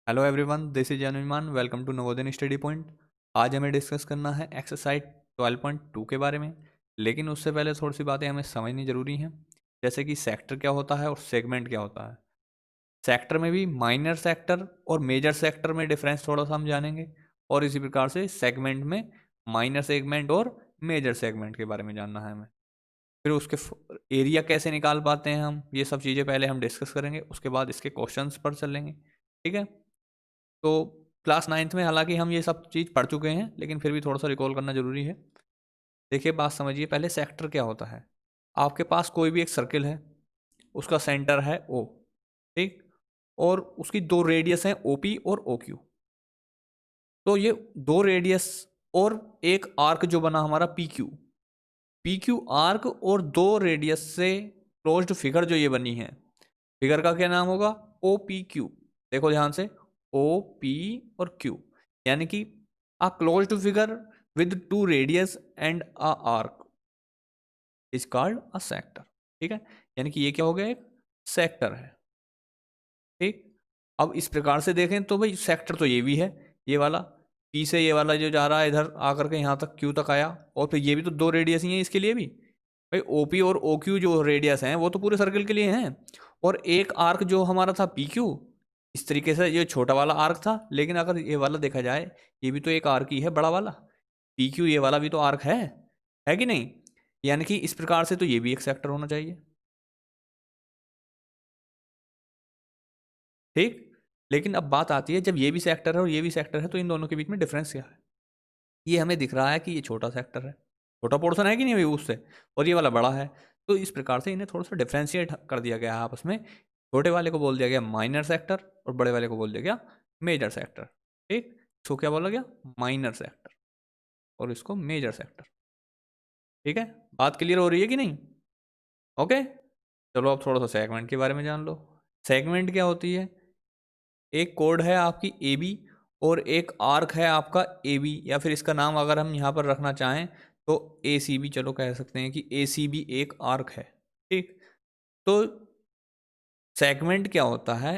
Hello everyone, this is Anuman. Welcome to Navodaya study point. आज हमें discuss करना है एक्सरसाइज 12.2 के बारे में। लेकिन उससे पहले थोड़ी सी बातें हमें समझनी जरूरी हैं, जैसे कि सेक्टर क्या होता है और सेगमेंट क्या होता है। सेक्टर में भी माइनर सेक्टर और मेजर सेक्टर में डिफरेंस थोड़ा सा हम जानेंगे, और इसी प्रकार से सेगमेंट में माइनर सेगमेंट और मेजर सेगमेंट के बारे में जानना है हमें। फिर उसके एरिया कैसे निकाल पाते हैं हम, ये सब चीज़ें पहले हम डिस्कस करेंगे, उसके बाद इसके क्वेश्चंस पर चलेंगे। ठीक है। तो क्लास नाइन्थ में हालांकि हम ये सब चीज़ पढ़ चुके हैं, लेकिन फिर भी थोड़ा सा रिकॉल करना जरूरी है। देखिए, बात समझिए। पहले सेक्टर क्या होता है। आपके पास कोई भी एक सर्किल है, उसका सेंटर है ओ, ठीक, और उसकी दो रेडियस हैं ओपी और ओ क्यू। तो ये दो रेडियस और एक आर्क जो बना हमारा पी क्यू आर्क और दो रेडियस से क्लोज्ड फिगर जो ये बनी है, फिगर का क्या नाम होगा? O P Q. देखो ध्यान से, ओ पी और क्यू, यानी कि a closed figure with two radius and a arc is called a sector. ठीक है, यानी कि ये क्या हो गया? एक सेक्टर है। ठीक। अब इस प्रकार से देखें तो भाई सेक्टर तो ये भी है, ये वाला पी से ये वाला जो जा रहा है इधर आकर के यहाँ तक क्यू तक आया, और फिर ये भी तो दो रेडियस ही है इसके लिए भी। भाई ओपी और ओ क्यू जो रेडियस हैं वो तो पूरे सर्कल के लिए हैं, और एक आर्क जो हमारा था पी क्यू, इस तरीके से ये छोटा वाला आर्क था। लेकिन अगर ये वाला देखा जाए, ये भी तो एक आर्क ही है, बड़ा वाला पी क्यू, ये वाला भी तो आर्क है कि नहीं? यानी कि इस प्रकार से तो ये भी एक सेक्टर होना चाहिए। ठीक। लेकिन अब बात आती है, जब ये भी सेक्टर है और ये भी सेक्टर है, तो इन दोनों के बीच में डिफरेंस क्या है? ये हमें दिख रहा है कि ये छोटा सेक्टर है, छोटा पोर्शन है कि नहीं भाई उससे, और ये वाला बड़ा है। तो इस प्रकार से इन्हें थोड़ा सा डिफ्रेंशिएट कर दिया गया है आपस में। छोटे वाले को बोल दिया गया माइनर सेक्टर, और बड़े वाले को बोल दिया गया मेजर सेक्टर। ठीक। इसको क्या बोला गया? माइनर सेक्टर, और इसको मेजर सेक्टर। ठीक है, बात क्लियर हो रही है कि नहीं? ओके। चलो अब थोड़ा सा सेगमेंट के बारे में जान लो। सेगमेंट क्या होती है? एक कोड है आपकी ए बी, और एक आर्क है आपका ए बी, या फिर इसका नाम अगर हम यहाँ पर रखना चाहें तो ए सी बी, चलो कह सकते हैं कि ए सी बी एक आर्क है। ठीक। तो सेगमेंट क्या होता है?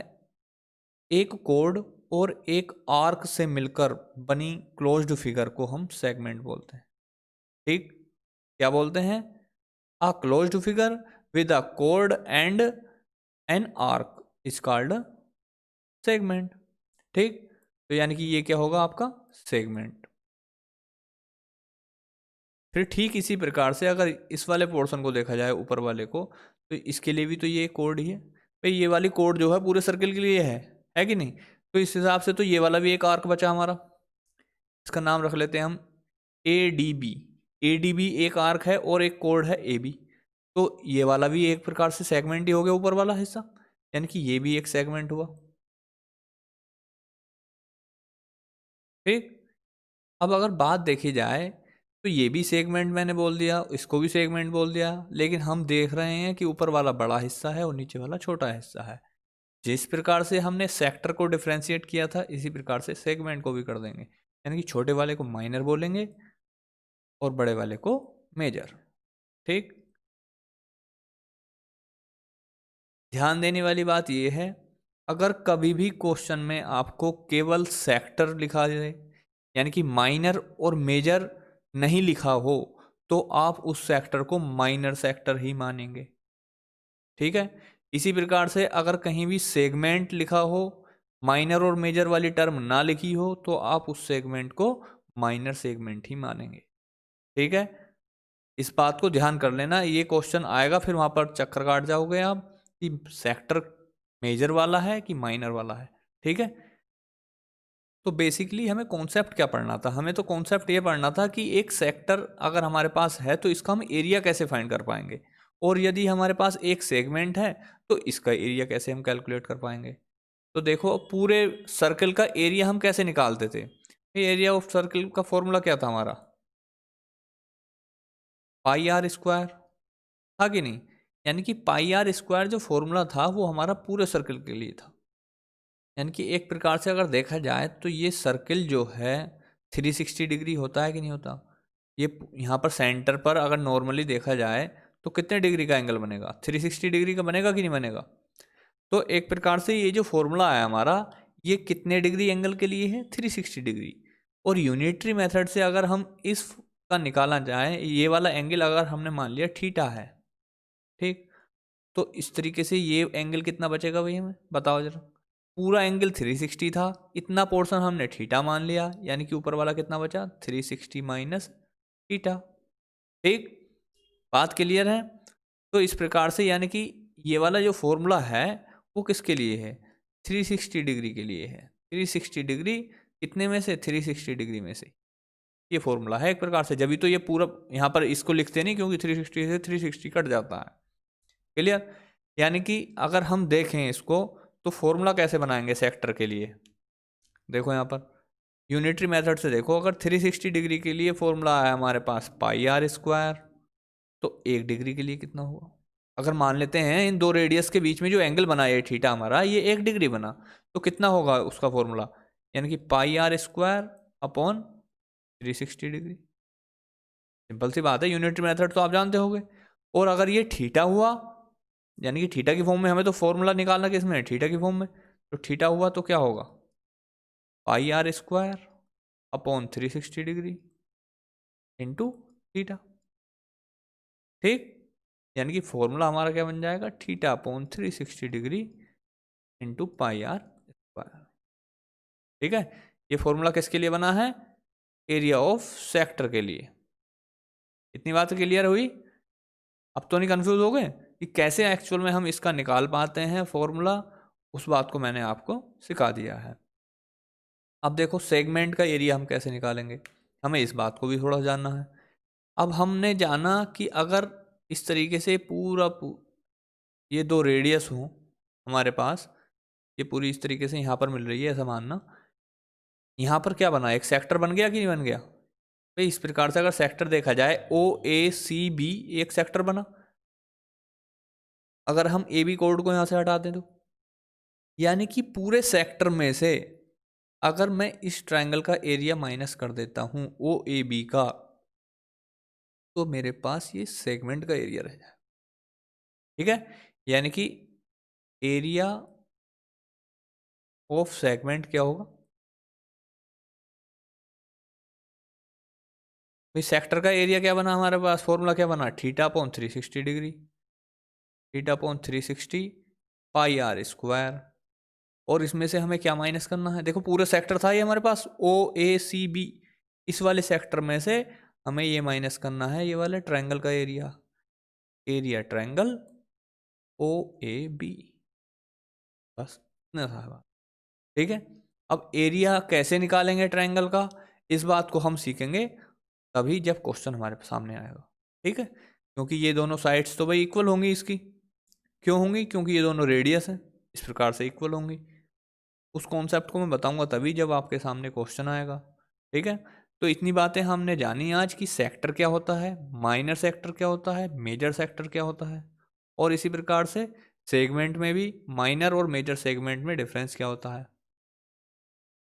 एक कोड और एक आर्क से मिलकर बनी क्लोज्ड फिगर को हम सेगमेंट बोलते हैं। ठीक। क्या बोलते हैं? अ closed figure with a code and an arc is called segment. ठीक। तो यानी कि ये क्या होगा आपका? सेगमेंट। फिर ठीक इसी प्रकार से अगर इस वाले पोर्शन को देखा जाए, ऊपर वाले को, तो इसके लिए भी तो ये कोड ही है भाई। ये वाली कोड जो है पूरे सर्किल के लिए है कि नहीं? तो इस हिसाब से तो ये वाला भी एक आर्क बचा हमारा। इसका नाम रख लेते हैं हम A D B. A D B एक आर्क है और एक कोड है ए बी। तो ये वाला भी एक प्रकार से सेगमेंट ही हो गया, ऊपर वाला हिस्सा, यानी कि ये भी एक सेगमेंट हुआ। ठीक। अब अगर बात देखी जाए, तो ये भी सेगमेंट मैंने बोल दिया, इसको भी सेगमेंट बोल दिया, लेकिन हम देख रहे हैं कि ऊपर वाला बड़ा हिस्सा है और नीचे वाला छोटा हिस्सा है। जिस प्रकार से हमने सेक्टर को डिफ्रेंशिएट किया था, इसी प्रकार से सेगमेंट को भी कर देंगे, यानी कि छोटे वाले को माइनर बोलेंगे और बड़े वाले को मेजर। ठीक। ध्यान देने वाली बात यह है, अगर कभी भी क्वेश्चन में आपको केवल सेक्टर लिखा जाए, यानी कि माइनर और मेजर नहीं लिखा हो, तो आप उस सेक्टर को माइनर सेक्टर ही मानेंगे। ठीक है। इसी प्रकार से अगर कहीं भी सेगमेंट लिखा हो, माइनर और मेजर वाली टर्म ना लिखी हो, तो आप उस सेगमेंट को माइनर सेगमेंट ही मानेंगे। ठीक है। इस बात को ध्यान कर लेना, ये क्वेश्चन आएगा फिर वहां पर चक्कर काट जाओगे आप कि सेक्टर मेजर वाला है कि माइनर वाला है। ठीक है। तो बेसिकली हमें कॉन्सेप्ट क्या पढ़ना था? हमें तो कॉन्सेप्ट ये पढ़ना था कि एक सेक्टर अगर हमारे पास है तो इसका हम एरिया कैसे फाइंड कर पाएंगे, और यदि हमारे पास एक सेगमेंट है तो इसका एरिया कैसे हम कैलकुलेट कर पाएंगे। तो देखो, पूरे सर्कल का एरिया हम कैसे निकालते थे? एरिया ऑफ सर्कल का फॉर्मूला क्या था हमारा? पाई आर स्क्वायर, था कि नहीं? यानी कि पाई आर स्क्वायर जो फॉर्मूला था वो हमारा पूरे सर्कल के लिए था। यानी कि एक प्रकार से अगर देखा जाए तो ये सर्किल जो है 360 डिग्री होता है कि नहीं होता? ये यहाँ पर सेंटर पर अगर नॉर्मली देखा जाए तो कितने डिग्री का एंगल बनेगा? 360 डिग्री का बनेगा कि नहीं बनेगा? तो एक प्रकार से ये जो फॉर्मूला है हमारा, ये कितने डिग्री एंगल के लिए है? 360 डिग्री। और यूनिटरी मेथड से अगर हम इस का निकालना चाहें, ये वाला एंगल अगर हमने मान लिया थीटा है, ठीक, तो इस तरीके से ये एंगल कितना बचेगा भाई, हमें बताओ जरा। पूरा एंगल 360 था, इतना पोर्शन हमने थीटा मान लिया, यानी कि ऊपर वाला कितना बचा? 360 माइनस थीटा। ठीक, बात क्लियर है? तो इस प्रकार से यानी कि ये वाला जो फॉर्मूला है वो किसके लिए है? 360 डिग्री के लिए है। 360 डिग्री कितने में से? 360 डिग्री में से। ये फॉर्मूला है एक प्रकार से, जब भी तो ये पूरा यहाँ पर इसको लिखते नहीं, क्योंकि 360 से 360 कट जाता है। क्लियर? यानी कि अगर हम देखें इसको तो फॉर्मूला कैसे बनाएंगे सेक्टर के लिए? देखो यहाँ पर यूनिटरी मेथड से देखो, अगर 360 डिग्री के लिए फॉर्मूला है हमारे पास पाई आर स्क्वायर, तो 1 डिग्री के लिए कितना हुआ? अगर मान लेते हैं इन दो रेडियस के बीच में जो एंगल बना है थीटा हमारा, ये 1 डिग्री बना, तो कितना होगा उसका फॉर्मूला? यानी कि pi are square upon 360 degree. Simple सी बात है, यूनिटरी मेथड तो आप जानते होंगे। और अगर ये थीटा हुआ, यानी कि थीटा की फॉर्म में, हमें तो फॉर्मूला निकालना किसमें है? थीटा की फॉर्म में। तो थीटा हुआ तो क्या होगा? Pi are square upon 360 degree into theta. ठीक, यानी कि फॉर्मूला हमारा क्या बन जाएगा? Theta upon 360 degree into pi are square. ठीक है, ये फॉर्मूला किसके लिए बना है? एरिया ऑफ सेक्टर के लिए। इतनी बात क्लियर हुई? अब तो नहीं कंफ्यूज हो गए कि कैसे एक्चुअल में हम इसका निकाल पाते हैं फॉर्मूला? उस बात को मैंने आपको सिखा दिया है। अब देखो सेगमेंट का एरिया हम कैसे निकालेंगे, हमें इस बात को भी थोड़ा जानना है। अब हमने जाना कि अगर इस तरीके से ये दो रेडियस हों हमारे पास, ये पूरी इस तरीके से यहाँ पर मिल रही है, ऐसा मानना, यहाँ पर क्या बना? एक सेक्टर बन गया कि नहीं बन गया भाई? इस प्रकार से अगर सेक्टर देखा जाए, ओ ए सी बी एक सेक्टर बना। अगर हम ए बी कोड को यहाँ से हटा दें तो, यानी कि पूरे सेक्टर में से अगर मैं इस ट्रायंगल का एरिया माइनस कर देता हूँ ओ ए बी का, तो मेरे पास ये सेगमेंट का एरिया रह जाए। ठीक है, यानी कि एरिया ऑफ सेगमेंट क्या होगा भाई? सेक्टर का एरिया क्या बना हमारे पास? फॉर्मूला क्या बना? Theta upon 360 degree, theta upon 360 pi are square. और इसमें से हमें क्या माइनस करना है? देखो पूरा सेक्टर था ये हमारे पास ओ ए सी बी, इस वाले सेक्टर में से हमें ये माइनस करना है ये वाले ट्रायंगल का area, area triangle O A B. बस इतना था बात। ठीक है, अब एरिया कैसे निकालेंगे ट्रायंगल का, इस बात को हम सीखेंगे तभी जब क्वेश्चन हमारे सामने आएगा। ठीक है, क्योंकि ये दोनों साइड्स तो भाई इक्वल होंगी इसकी। क्यों होंगी? क्योंकि ये दोनों रेडियस हैं, इस प्रकार से इक्वल होंगी। उस कॉन्सेप्ट को मैं बताऊंगा तभी जब आपके सामने क्वेश्चन आएगा। ठीक है, तो इतनी बातें हमने जानी आज कि सेक्टर क्या होता है, माइनर सेक्टर क्या होता है, मेजर सेक्टर क्या होता है, और इसी प्रकार से सेगमेंट में भी माइनर और मेजर सेगमेंट में डिफरेंस क्या होता है।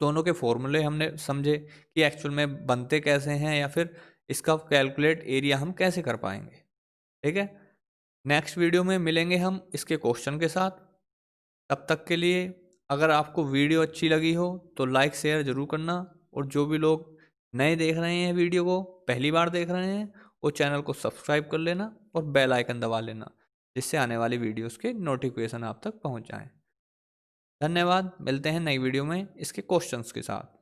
दोनों के फॉर्मूले हमने समझे कि एक्चुअल में बनते कैसे हैं, या फिर इसका कैलकुलेट एरिया हम कैसे कर पाएंगे। ठीक है, नेक्स्ट वीडियो में मिलेंगे हम इसके क्वेश्चन के साथ। तब तक के लिए अगर आपको वीडियो अच्छी लगी हो तो लाइक शेयर ज़रूर करना, और जो भी लोग नए देख रहे हैं वीडियो को, पहली बार देख रहे हैं, वो चैनल को सब्सक्राइब कर लेना और बेल आइकन दबा लेना, जिससे आने वाली वीडियोस के नोटिफिकेशन आप तक पहुंच जाएं। धन्यवाद, मिलते हैं नई वीडियो में इसके क्वेश्चंस के साथ।